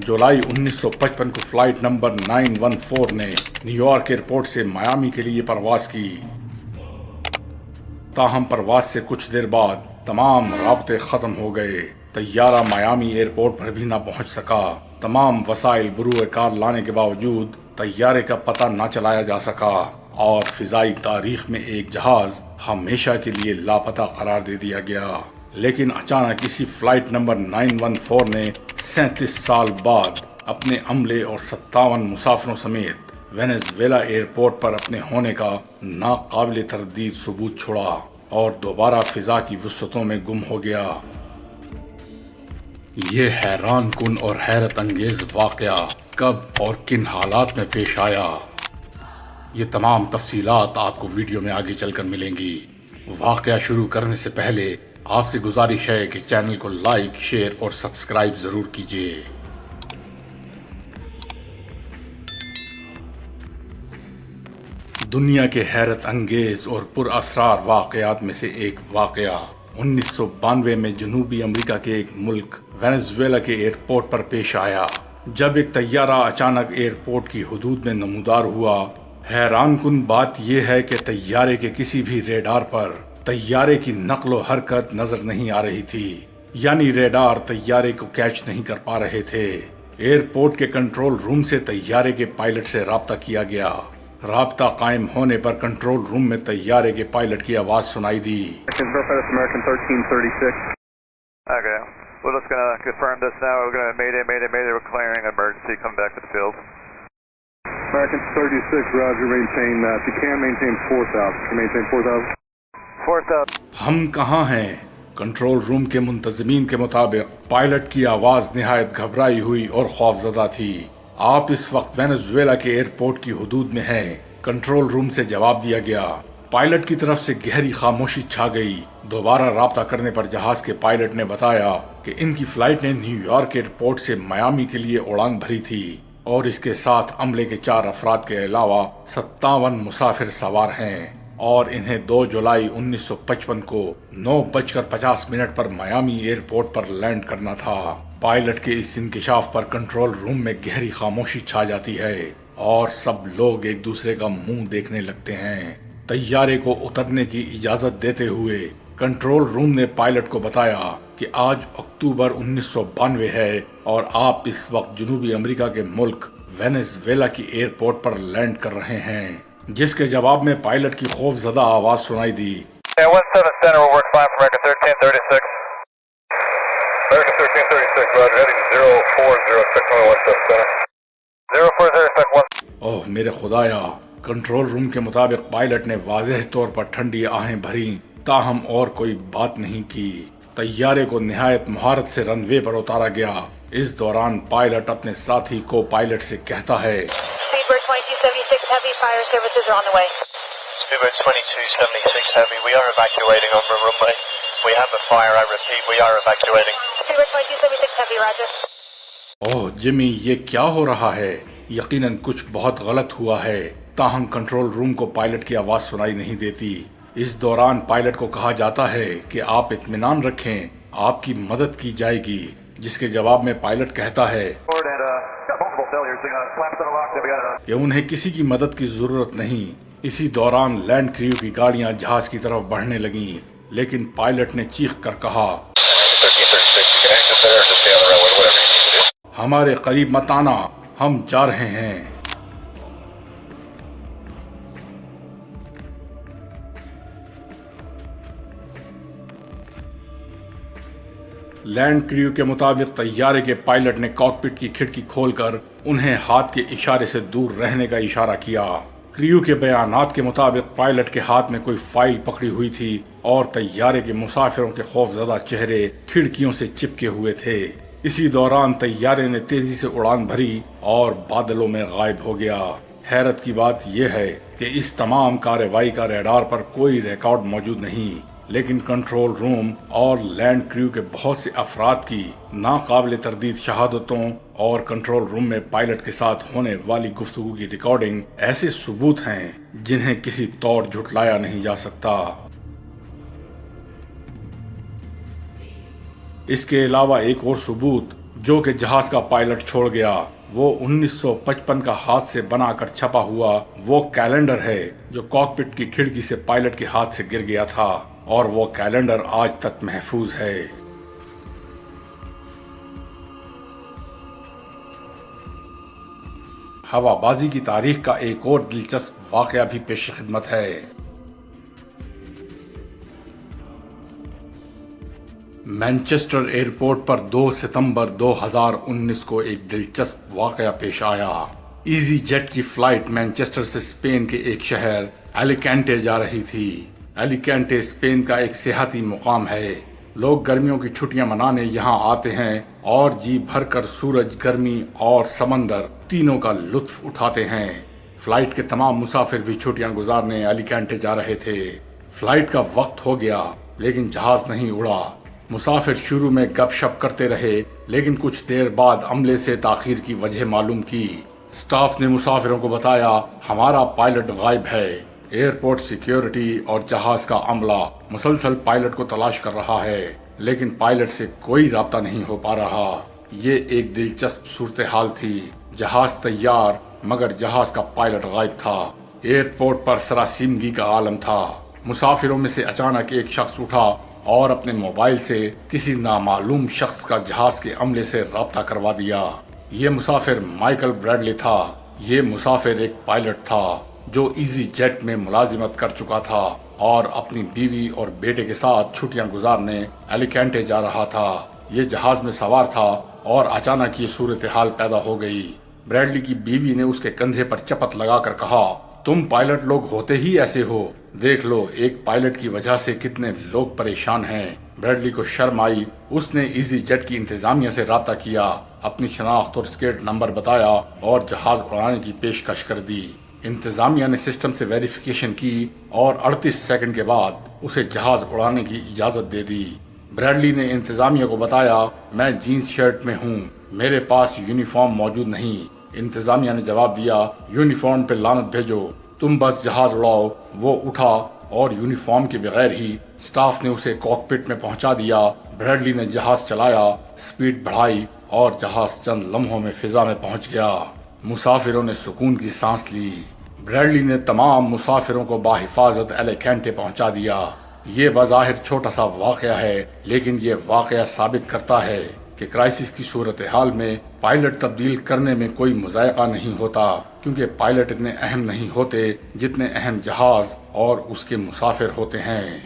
जुलाई 1955 को flight number 914 ने New York airport से मियामी के लिए परवाज की। ताहम परवाज से कुछ देर बाद तमाम राब्ते खत्म हो गए। तैयारा मियामी एयरपोर्ट पर भी न पहुंच सका। तमाम वसाइल बुरूए कार लाने के बावजूद तैयारे का पता न चलाया जा सका और फिजाई तारीख में एक जहाज हमेशा के लिए लापता करार दे दिया गया। लेकिन अचानक इसी फ्लाइट नंबर 914 ने 37 साल बाद अपने अमले और 57 मुसाफिरों समेत वेनेजुएला एयरपोर्ट पर अपने होने का नाकाबिल तरदीद सबूत छोड़ा और दोबारा फिजा की वुसअतों में गुम हो गया। ये हैरान कुन और हैरत अंगेज वाकया कब और किन हालात में पेश आया, ये तमाम तफसीलात आपको वीडियो में आगे चलकर मिलेंगी। वाकया शुरू करने से पहले आपसे गुजारिश है कि चैनल को लाइक, शेयर और सब्सक्राइब जरूर कीजिए। दुनिया के हैरत अंगेज और पुरअसरार वाकयात में से एक वाकया 1992 में जनूबी अमेरिका के एक मुल्क वेनेजुएला के एयरपोर्ट पर पेश आया, जब एक तैयारा अचानक एयरपोर्ट की हदूद में नमूदार हुआ। हैरान कुन बात यह है कि तैयारे के किसी भी रेडार पर तैयारे की नक्लो हरकत नजर नहीं आ रही थी, यानी रेडार तैयारे को कैच नहीं कर पा रहे थे। एयरपोर्ट के कंट्रोल रूम से तैयारे के पायलट से राब्ता किया गया। राब्ता कायम होने पर कंट्रोल रूम में तैयारे के पायलट की आवाज सुनाई दी। Okay, we're just gonna confirm this now. We're gonna mayday, we're declaring emergency. Come back to the field. American 36, Roger, maintain, if you can maintain 4,000. Can you maintain 4,000? 4,000. हम कहाँ हैं? Control room के मुंतजमीन के मुताबिक pilot की आवाज निहायत घबराई हुई और खौफजदा थी। आप इस वक्त वेनेजुएला के एयरपोर्ट की हदूद में हैं। कंट्रोल रूम से जवाब दिया गया। पायलट की तरफ से गहरी खामोशी छा गई। दोबारा राब्ता करने पर जहाज के पायलट ने बताया कि इनकी फ्लाइट ने न्यूयॉर्क एयरपोर्ट से मियामी के लिए उड़ान भरी थी और इसके साथ अमले के 4 अफराद के अलावा 57 मुसाफिर सवार हैं और इन्हें 2 जुलाई 1955 को 9:50 पर मियामी एयरपोर्ट पर लैंड करना था। पायलट के इस इंकशाफ पर कंट्रोल रूम में गहरी खामोशी छा जाती है और सब लोग एक दूसरे का मुंह देखने लगते हैं। तैयारे को उतरने की इजाजत देते हुए कंट्रोल रूम ने पायलट को बताया कि आज अक्टूबर 1992 है और आप इस वक्त जनूबी अमेरिका के मुल्क वेनेजुएला की एयरपोर्ट पर लैंड कर रहे हैं, जिसके जवाब में पायलट की खौफजदा आवाज सुनाई दी। 17 Center will work fine for American 1336. American 1336, Roger, heading 0406 Center. 0406 ओह मेरे खुदाया, कंट्रोल रूम के मुताबिक पायलट ने वाज़ेह तौर पर ठंडी आहें भरी, ताहम और कोई बात नहीं की। तैयारे को निहायत महारत से रनवे पर उतारा गया। इस दौरान पायलट अपने साथी को पायलट से कहता है, Speedbird 2276 Heavy, fire services are on the way. Speedbird 2276 Heavy, we are evacuating on the runway. We have a fire, I repeat, we are evacuating. Speedbird 2276 Heavy, Roger. Oh Jimmy, ये क्या हो रहा है? यकीनन कुछ बहुत गलत हुआ है। ताहम कंट्रोल रूम को पायलट की आवाज सुनाई नहीं देती। इस दौरान पायलट को कहा जाता है कि आप इत्मीनान रखें, आपकी मदद की जाएगी, जिसके जवाब में पायलट कहता है कि उन्हें किसी की मदद की जरूरत नहीं। इसी दौरान लैंड क्रू की गाड़ियां जहाज की तरफ बढ़ने लगीं, लेकिन पायलट ने चीख कर कहा, हमारे करीब मत आना, हम जा रहे हैं। लैंड क्रू के मुताबिक तैयारे के पायलट ने कॉकपिट की खिड़की खोलकर उन्हें हाथ के इशारे से दूर रहने का इशारा किया। क्रू के बयानात के मुताबिक पायलट के हाथ में कोई फाइल पकड़ी हुई थी और तैयारे के मुसाफिरों के खौफजदा चेहरे खिड़कियों से चिपके हुए थे। इसी दौरान तैयारे ने तेजी से उड़ान भरी और बादलों में गायब हो गया। हैरत की बात यह है कि इस तमाम कार्रवाई का रडार पर कोई रिकॉर्ड मौजूद नहीं, लेकिन कंट्रोल रूम और लैंड क्रू के बहुत से अफराद की नाकाबिल तरदीद शहादतों और कंट्रोल रूम में पायलट के साथ होने वाली गुफ्तगू की रिकॉर्डिंग ऐसे सबूत हैं जिन्हें किसी तौर झुटलाया नहीं जा सकता। इसके अलावा एक और सबूत جو کہ جہاز کا پائلٹ چھوڑ گیا وہ 1955 کا ہاتھ سے بنا کر چھپا ہوا وہ کیلنڈر ہے جو کاکپٹ کی کھڑکی سے پائلٹ کے ہاتھ سے گر گیا تھا، اور وہ کیلنڈر آج تک محفوظ ہے۔ ہوا بازی کی تاریخ کا ایک اور دلچسپ واقعہ بھی پیش خدمت ہے۔ مینچسٹر ایئرپورٹ پر 2 ستمبر 2019 کو ایک دلچسپ واقعہ پیش آیا۔ ایزی جیٹ کی فلائٹ مینچسٹر سے اسپین کے ایک شہر ایلیکینٹے جا رہی تھی۔ ایلیکینٹے اسپین کا ایک سیاحتی مقام ہے۔ لوگ گرمیوں کی چھٹیاں منانے یہاں آتے ہیں اور جی بھر کر سورج، گرمی اور سمندر تینوں کا لطف اٹھاتے ہیں۔ فلائٹ کے تمام مسافر بھی چھٹیاں گزارنے ایلیکینٹے جا رہے تھے۔ فلائٹ کا وقت ہو گیا لیکن جہاز نہیں اڑا۔ مسافر شروع میں گپ شپ کرتے رہے لیکن کچھ دیر بعد عملے سے تاخیر کی وجہ معلوم کی۔ سٹاف نے مسافروں کو بتایا ہمارا پائلٹ غائب ہے۔ ایئرپورٹ سیکیورٹی اور جہاز کا عملہ مسلسل پائلٹ کو تلاش کر رہا ہے لیکن پائلٹ سے کوئی رابطہ نہیں ہو پا رہا۔ یہ ایک دلچسپ صورتحال تھی۔ جہاز تیار مگر جہاز کا پائلٹ غائب تھا۔ ایئرپورٹ پر سراسیمگی کا عالم تھا۔ مسافروں میں سے اچانک ایک شخص اٹھا اور اپنے موبائل سے کسی نامعلوم شخص کا جہاز کے عملے سے رابطہ کروا دیا۔ یہ مسافر مائیکل بریڈلی تھا۔ یہ مسافر ایک پائلٹ تھا جو ایزی جیٹ میں ملازمت کر چکا تھا اور اپنی بیوی اور بیٹے کے ساتھ چھٹیاں گزارنے ایلیکینٹے جا رہا تھا۔ یہ جہاز میں سوار تھا اور اچانک یہ صورتحال پیدا ہو گئی۔ بریڈلی کی بیوی نے اس کے کندھے پر چپت لگا کر کہا تم پائلٹ لوگ ہوتے ہی ایسے ہو، دیکھ لو ایک پائلٹ کی وجہ سے کتنے لوگ پریشان ہیں۔ بریڈلی کو شرم آئی۔ اس نے ایزی جیٹ کی انتظامیہ سے رابطہ کیا، اپنی شناخت اور اسکیٹ نمبر بتایا اور جہاز اڑانے کی پیشکش کر دی۔ انتظامیہ نے سسٹم سے ویریفیکیشن کی اور 38 سیکنڈ کے بعد اسے جہاز اڑانے کی اجازت دے دی۔ بریڈلی نے انتظامیہ کو بتایا میں جینز شرٹ میں ہوں، میرے پاس یونیفارم موجود نہیں۔ انتظامیہ نے جواب دیا یونیفارم پہ لعنت بھیجو، تم بس جہاز اڑاؤ۔ وہ اٹھا اور یونیفارم کے بغیر ہی سٹاف نے اسے کاکپٹ میں پہنچا دیا۔ بریڈلی نے جہاز چلایا، سپیڈ بڑھائی اور جہاز چند لمحوں میں فضا میں پہنچ گیا۔ مسافروں نے سکون کی سانس لی۔ بریڈلی نے تمام مسافروں کو بحفاظت ایلیکینٹے پہنچا دیا۔ یہ بظاہر چھوٹا سا واقعہ ہے لیکن یہ واقعہ ثابت کرتا ہے کہ کرائسس کی صورتحال میں پائلٹ تبدیل کرنے میں کوئی مذائقہ نہیں ہوتا، کیونکہ پائلٹ اتنے اہم نہیں ہوتے جتنے اہم جہاز اور اس کے مسافر ہوتے ہیں۔